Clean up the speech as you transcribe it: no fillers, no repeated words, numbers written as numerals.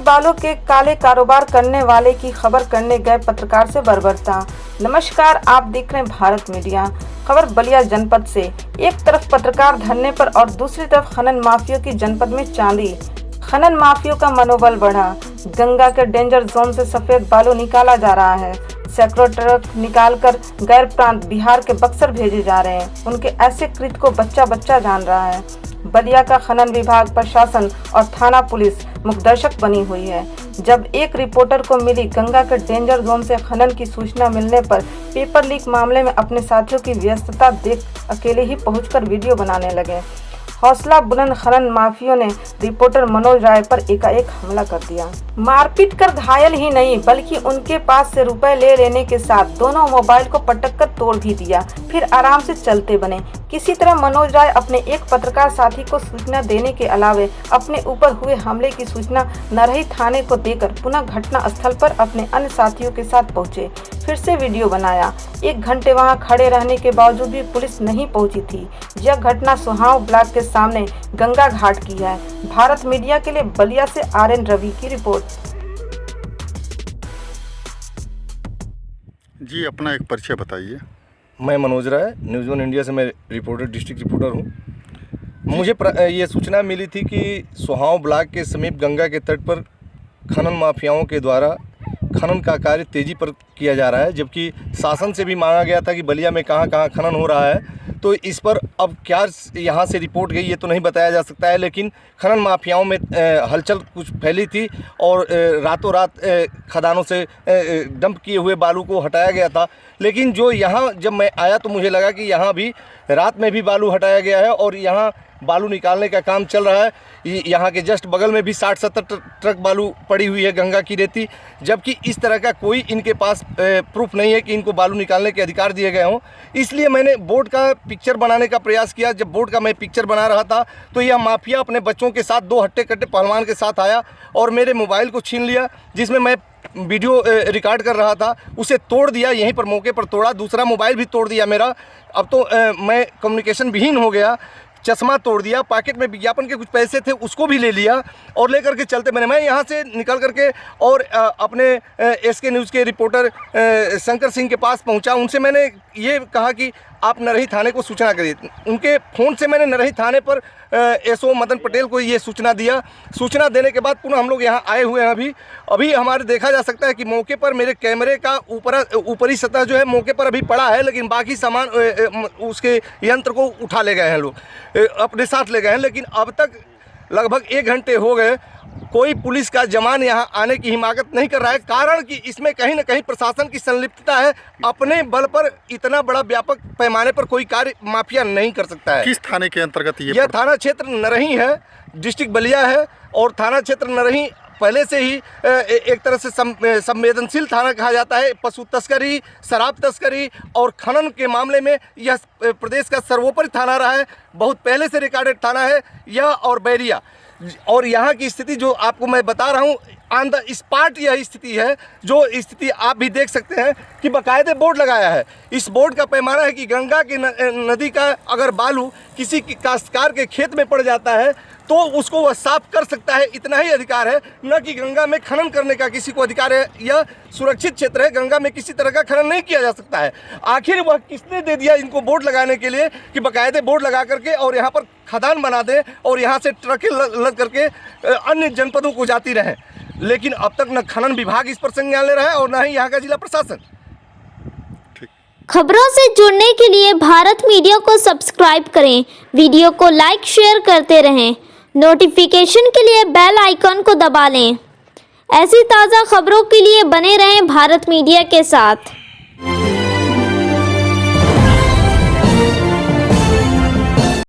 बालों के काले कारोबार करने वाले की खबर करने गए पत्रकार से बर्बरता। नमस्कार, आप देख रहे हैं भारत मीडिया। खबर बलिया जनपद से। एक तरफ पत्रकार धरने पर और दूसरी तरफ खनन माफियों की जनपद में चांदी। खनन माफियों का मनोबल बढ़ा। गंगा के डेंजर जोन से सफेद बालू निकाला जा रहा है। सैकड़ों ट्रक निकालकर गैर प्रांत बिहार के बक्सर भेजे जा रहे हैं। उनके ऐसे कृत्य को बच्चा बच्चा जान रहा है। बलिया का खनन विभाग, प्रशासन और थाना पुलिस मुखदर्शक बनी हुई है। जब एक रिपोर्टर को मिली गंगा के डेंजर जोन से खनन की सूचना मिलने पर पेपर लीक मामले में अपने साथियों की व्यस्तता देख अकेले ही पहुंचकर वीडियो बनाने लगे। हौसला बुलंद खनन माफियों ने रिपोर्टर मनोज राय पर एकाएक हमला कर दिया। मारपीट कर घायल ही नहीं बल्कि उनके पास से रुपए ले लेने के साथ दोनों मोबाइल को पटक कर तोड़ भी दिया। फिर आराम से चलते बने। किसी तरह मनोज राय अपने एक पत्रकार साथी को सूचना देने के अलावे अपने ऊपर हुए हमले की सूचना नरही थाने को देकर पुनः घटना स्थल पर अपने अन्य साथियों के साथ पहुंचे। फिर से वीडियो बनाया। 1 घंटे वहां खड़े रहने के बावजूद भी पुलिस नहीं पहुंची थी। यह घटना सुहाव ब्लॉक के सामने गंगा घाट की है। भारत मीडिया के लिए बलिया से RN रवि की रिपोर्ट। जी, अपना एक परिचय बताइए। मैं मनोज राय, न्यूज़ 1 इंडिया से मैं डिस्ट्रिक्ट रिपोर्टर हूँ। मुझे ये सूचना मिली थी कि सुहाव ब्लॉक के समीप गंगा के तट पर खनन माफियाओं के द्वारा खनन का कार्य तेज़ी पर किया जा रहा है, जबकि शासन से भी मांगा गया था कि बलिया में कहाँ कहाँ खनन हो रहा है। तो इस पर अब क्या यहाँ से रिपोर्ट गई ये तो नहीं बताया जा सकता है, लेकिन खनन माफियाओं में हलचल कुछ फैली थी और रातों रात खदानों से डंप किए हुए बालू को हटाया गया था। लेकिन जो यहाँ जब मैं आया तो मुझे लगा कि यहाँ भी रात में भी बालू हटाया गया है और यहाँ बालू निकालने का काम चल रहा है। यहाँ के जस्ट बगल में भी 60-70 ट्रक बालू पड़ी हुई है गंगा की रेती, जबकि इस तरह का कोई इनके पास प्रूफ नहीं है कि इनको बालू निकालने के अधिकार दिए गए हों। इसलिए मैंने बोर्ड का पिक्चर बनाने का प्रयास किया। जब बोर्ड का मैं पिक्चर बना रहा था तो यह माफिया अपने बच्चों के साथ 2 हट्टे-कट्टे पहलवान के साथ आया और मेरे मोबाइल को छीन लिया, जिसमें मैं वीडियो रिकॉर्ड कर रहा था। उसे तोड़ दिया, यहीं पर मौके पर तोड़ा। दूसरा मोबाइल भी तोड़ दिया मेरा। अब तो मैं कम्युनिकेशन विहीन हो गया। चश्मा तोड़ दिया, पॉकेट में विज्ञापन के कुछ पैसे थे उसको भी ले लिया और लेकर के चलते बने। मैं यहाँ से निकल करके और अपने SK न्यूज़ के रिपोर्टर शंकर सिंह के पास पहुँचा। उनसे मैंने ये कहा कि आप नरही थाने को सूचना करिए। उनके फ़ोन से मैंने नरही थाने पर SO मदन पटेल को ये सूचना दिया। सूचना देने के बाद पुनः हम लोग यहाँ आए हुए हैं। अभी हमारे देखा जा सकता है कि मौके पर मेरे कैमरे का ऊपरी सतह जो है मौके पर अभी पड़ा है, लेकिन बाकी सामान उसके यंत्र को उठा ले गए हैं लोग, अपने साथ ले गए हैं। लेकिन अब तक लगभग 1 घंटे हो गए, कोई पुलिस का जवान यहाँ आने की हिमाकत नहीं कर रहा है। कारण कि इसमें कहीं ना कहीं प्रशासन की संलिप्तता है। अपने बल पर इतना बड़ा व्यापक पैमाने पर कोई कार्य माफिया नहीं कर सकता है। किस थाने के अंतर्गत यह थाना क्षेत्र नरही है, डिस्ट्रिक्ट बलिया है और थाना क्षेत्र नरही पहले से ही एक तरह से संवेदनशील थाना कहा जाता है। पशु तस्करी, शराब तस्करी और खनन के मामले में यह प्रदेश का सर्वोपरि थाना रहा है। बहुत पहले से रिकॉर्डेड थाना है यह और बैरिया। और यहाँ की स्थिति जो आपको मैं बता रहा हूँ, ऑन द स्पॉट यह स्थिति है, जो स्थिति आप भी देख सकते हैं कि बाकायदे बोर्ड लगाया है। इस बोर्ड का पैमाना है कि गंगा की नदी का अगर बालू किसी काश्तकार के खेत में पड़ जाता है तो उसको वह साफ कर सकता है, इतना ही अधिकार है। न कि गंगा में खनन करने का किसी को अधिकार है। यह सुरक्षित क्षेत्र है, गंगा में किसी तरह का खनन नहीं किया जा सकता है। आखिर वह किसने दे दिया इनको बोर्ड लगाने के लिए कि बाकायदे बोर्ड लगा करके और यहाँ पर खदान बना दें और यहाँ से ट्रकें लद करके अन्य जनपदों को जाती रहें। लेकिन अब तक न खनन विभाग इस पर संज्ञान ले रहा है और न ही यहाँ का जिला प्रशासन। खबरों से जुड़ने के लिए भारत मीडिया को सब्सक्राइब करें, वीडियो को लाइक शेयर करते रहें, नोटिफिकेशन के लिए बेल आइकन को दबा लें। ऐसी ताज़ा खबरों के लिए बने रहें भारत मीडिया के साथ।